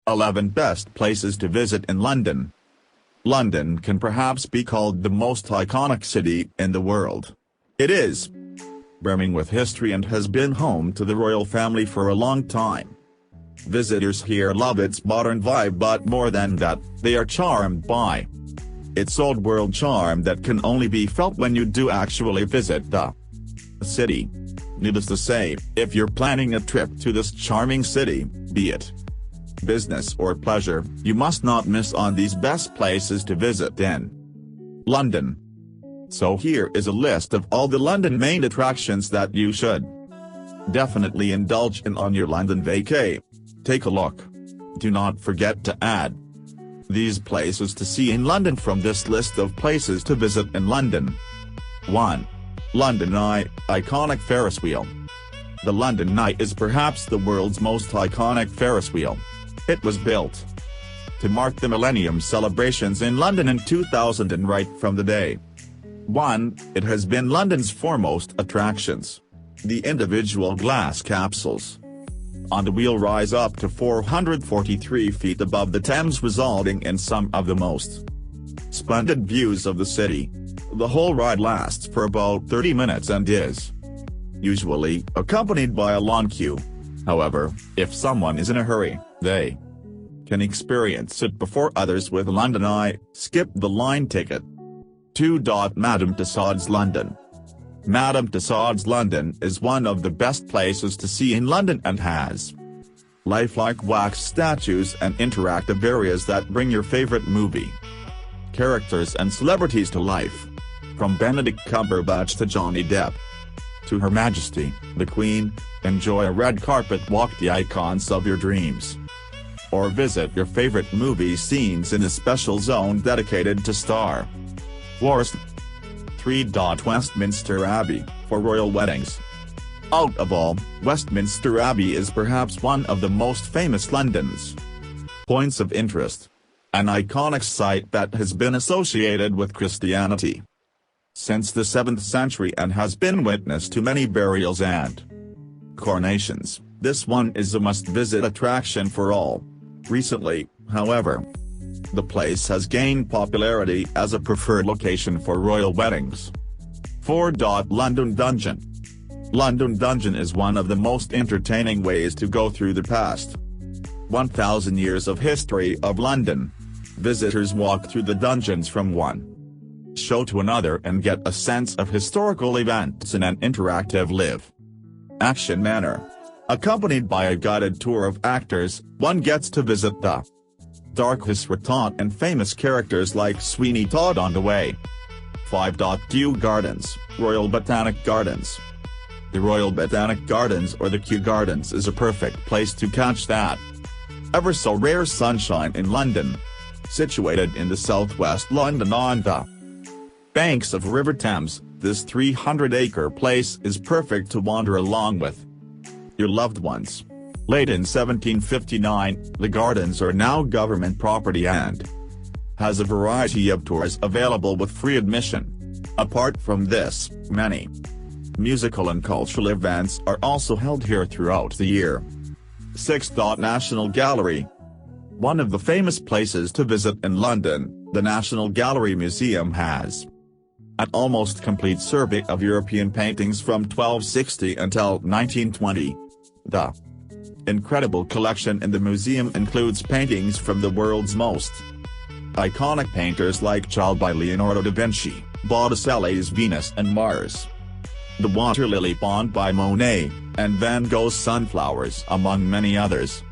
11 Best Places to Visit in London. London can perhaps be called the most iconic city in the world. It is brimming with history and has been home to the royal family for a long time. Visitors here love its modern vibe, but more than that, they are charmed by its old-world charm that can only be felt when you do actually visit the city. Needless to say, if you're planning a trip to this charming city, be it business or pleasure, you must not miss on these best places to visit in London. So here is a list of all the London main attractions that you should definitely indulge in on your London vacay. Take a look. Do not forget to add these places to see in London from this list of places to visit in London. 1. London Eye, iconic Ferris wheel. The London Eye is perhaps the world's most iconic Ferris wheel. It was built to mark the Millennium celebrations in London in 2000, and right from the day one, it has been London's foremost attractions. The individual glass capsules on the wheel rise up to 443 feet above the Thames, resulting in some of the most splendid views of the city. The whole ride lasts for about 30 minutes and is usually accompanied by a long queue. However, if someone is in a hurry, they can experience it before others with London Eye. Skip the line ticket. 2. Madame Tussauds London. Madame Tussauds London is one of the best places to see in London and has lifelike wax statues and interactive areas that bring your favorite movie characters and celebrities to life. From Benedict Cumberbatch to Johnny Depp to Her Majesty, the Queen, enjoy a red carpet walk the icons of your dreams. Or visit your favorite movie scenes in a special zone dedicated to Star Wars. 3. Westminster Abbey, for royal weddings. Out of all, Westminster Abbey is perhaps one of the most famous London's points of interest. An iconic site that has been associated with Christianity since the 7th century and has been witness to many burials and coronations, this one is a must-visit attraction for all. Recently, however, the place has gained popularity as a preferred location for royal weddings. 4. London Dungeon. London Dungeon is one of the most entertaining ways to go through the past 1,000 years of history of London. Visitors walk through the dungeons from one show to another and get a sense of historical events in an interactive live-action manner. Accompanied by a guided tour of actors, one gets to visit the dark history taught and famous characters like Sweeney Todd on the way. 5. Kew Gardens, Royal Botanic Gardens. The Royal Botanic Gardens, or the Kew Gardens, is a perfect place to catch that ever so rare sunshine in London. Situated in the southwest London on the banks of River Thames, this 300-acre place is perfect to wander along with your loved ones. Late in 1759, the gardens are now government property and has a variety of tours available with free admission. Apart from this, many musical and cultural events are also held here throughout the year. 6. National Gallery. One of the famous places to visit in London, the National Gallery Museum has an almost complete survey of European paintings from 1260 until 1920. The incredible collection in the museum includes paintings from the world's most iconic painters like by Leonardo da Vinci, Botticelli's Venus and Mars, the Water Lily Pond by Monet, and Van Gogh's Sunflowers, among many others.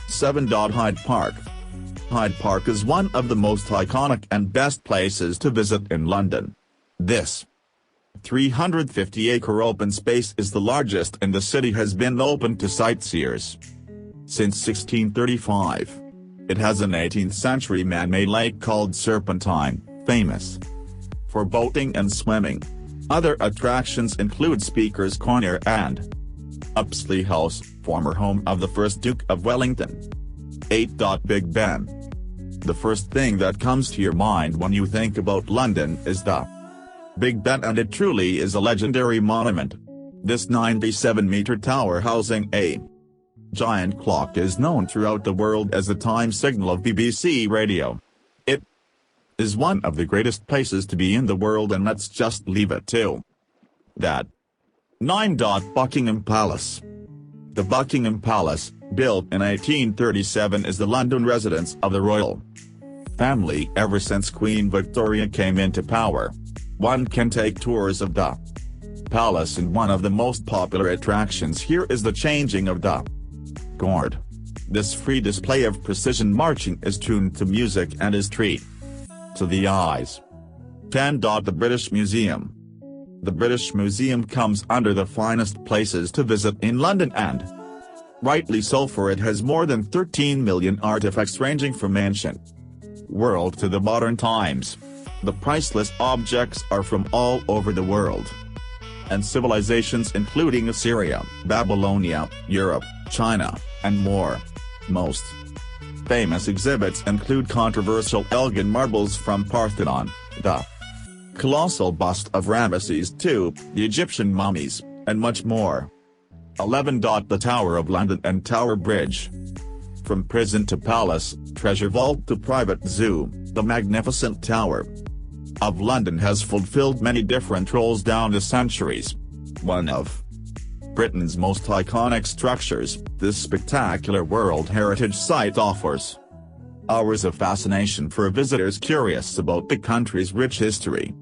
7. Hyde Park. Hyde Park is one of the most iconic and best places to visit in London. This 350-acre open space is the largest in the city, has been open to sightseers since 1635. It has an 18th-century man-made lake called Serpentine, famous for boating and swimming. Other attractions include Speaker's Corner and Apsley House, former home of the first Duke of Wellington. 8. Big Ben. The first thing that comes to your mind when you think about London is the Big Ben, and it truly is a legendary monument. This 97-meter tower housing a giant clock is known throughout the world as the time signal of BBC Radio. It is one of the greatest places to be in the world, and let's just leave it to that. 9. Buckingham Palace. The Buckingham Palace, built in 1837, is the London residence of the royal family ever since Queen Victoria came into power. One can take tours of the palace, and one of the most popular attractions here is the changing of the guard. This free display of precision marching is tuned to music and is treat to the eyes. 10. The British Museum. The British Museum comes under the finest places to visit in London, and rightly so, for it has more than 13 million artifacts ranging from ancient world to the modern times. The priceless objects are from all over the world and civilizations, including Assyria, Babylonia, Europe, China, and more. Most famous exhibits include controversial Elgin marbles from Parthenon, the colossal bust of Ramesses II, the Egyptian mummies, and much more. 11. The Tower of London and Tower Bridge. From prison to palace, treasure vault to private zoo, the magnificent Tower of London has fulfilled many different roles down the centuries. One of Britain's most iconic structures, this spectacular World Heritage Site offers hours of fascination for visitors curious about the country's rich history.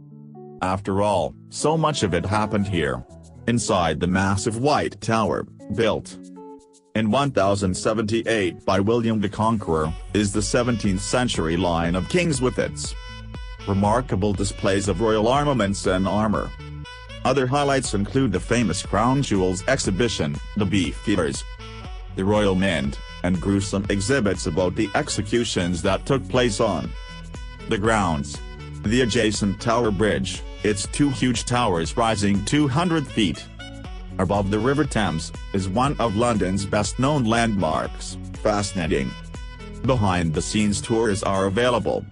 After all, so much of it happened here. Inside the massive White Tower, built in 1078 by William the Conqueror, is the 17th century line of kings with its remarkable displays of royal armaments and armor. Other highlights include the famous Crown Jewels exhibition, the Beefeaters, the Royal Mint, and gruesome exhibits about the executions that took place on the grounds. The adjacent Tower Bridge, its two huge towers rising 200 feet above the River Thames, is one of London's best-known landmarks. Fascinating behind-the-scenes tours are available,